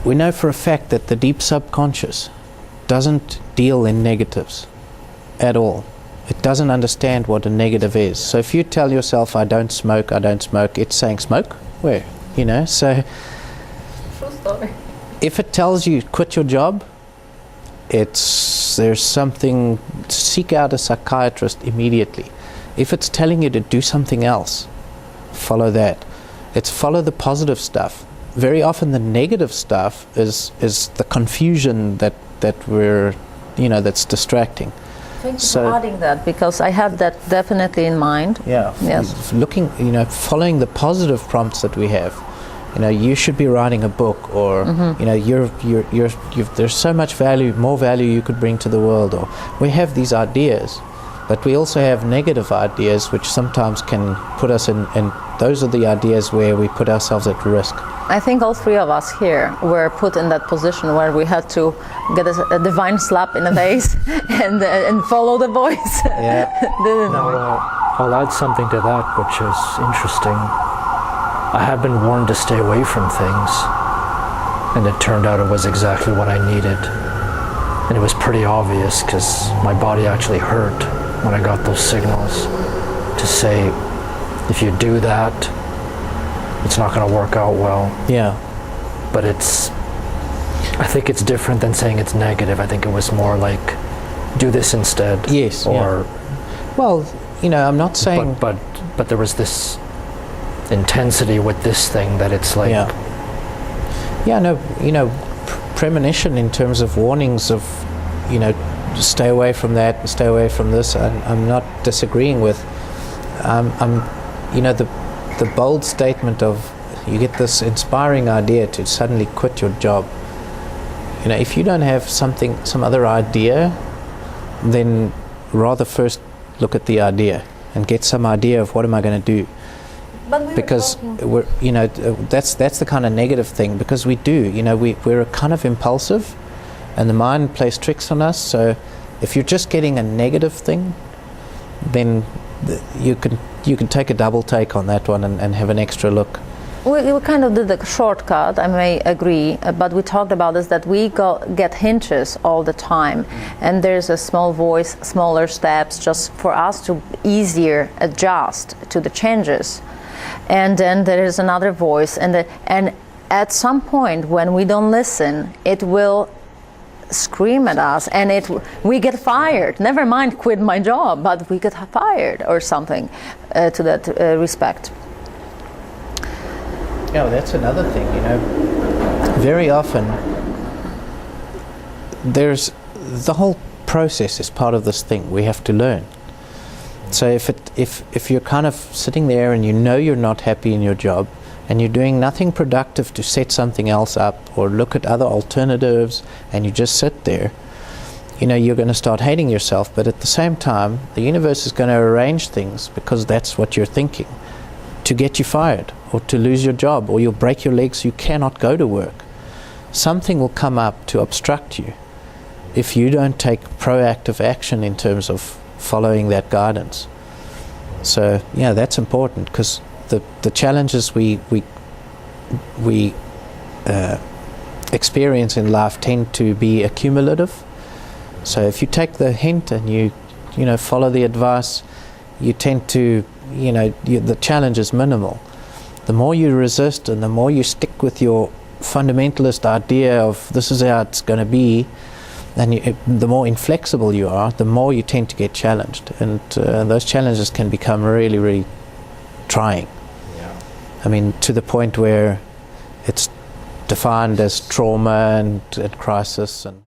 we know for a fact that the deep subconscious doesn't deal in negatives at all. It doesn't understand what a negative is. So if you tell yourself, I don't smoke, it's saying, smoke? Where? You know, so true story. If it tells you quit your job, there's something, seek out a psychiatrist immediately. If it's telling you to do something else, follow that. It's follow the positive stuff. Very often the negative stuff is the confusion that we're, that's distracting. Thank you for adding that, because I have that definitely in mind. Yeah. Yes. Looking, following the positive prompts that we have. You should be writing a book, or there's so much value, more value you could bring to the world. Or we have these ideas, but we also have negative ideas, which sometimes can put us in. And those are the ideas where we put ourselves at risk. I think all three of us here were put in that position where we had to get a divine slap in the face and follow the voice. Yeah. I'll add something to that, which is interesting. I have been warned to stay away from things, and it turned out it was exactly what I needed. And it was pretty obvious, because my body actually hurt when I got those signals to say, if you do that, it's not going to work out well. Yeah. But I think it's different than saying it's negative. I think it was more like, do this instead. Yes. Or, well, I'm not saying. But there was this intensity with this thing that it's like. Premonition in terms of warnings of, stay away from that and stay away from this. I'm not disagreeing with. The bold statement of, you get this inspiring idea to suddenly quit your job. If you don't have some other idea, then rather first look at the idea and get some idea of what am I going to do. Because that's the kind of negative thing, because we do, we're kind of impulsive, and the mind plays tricks on us. So if you're just getting a negative thing, then you can take a double take on that one and have an extra look. We kind of did a shortcut, I may agree, but we talked about this, that we get hinges all the time, and there's a small voice, smaller steps, just for us to easier adjust to the changes. And then there is another voice, and at some point when we don't listen, it will scream at us, and we get fired. Never mind quit my job, but we get fired or something to that respect. Yeah, that's another thing. Very often there's the whole process is part of this thing we have to learn. So if you're kind of sitting there and you're not happy in your job, and you're doing nothing productive to set something else up or look at other alternatives, and you just sit there, you're going to start hating yourself. But at the same time, the universe is going to arrange things, because that's what you're thinking, to get you fired or to lose your job, or you'll break your legs so you cannot go to work. Something will come up to obstruct you if you don't take proactive action in terms of following that guidance. So that's important, because the challenges we experience in life tend to be accumulative. So if you take the hint and you follow the advice, you tend to the challenge is minimal. The more you resist and the more you stick with your fundamentalist idea of this is how it's going to be, and the more inflexible you are, the more you tend to get challenged, and those challenges can become really, really trying. Yeah. I mean, to the point where it's defined as trauma and crisis. And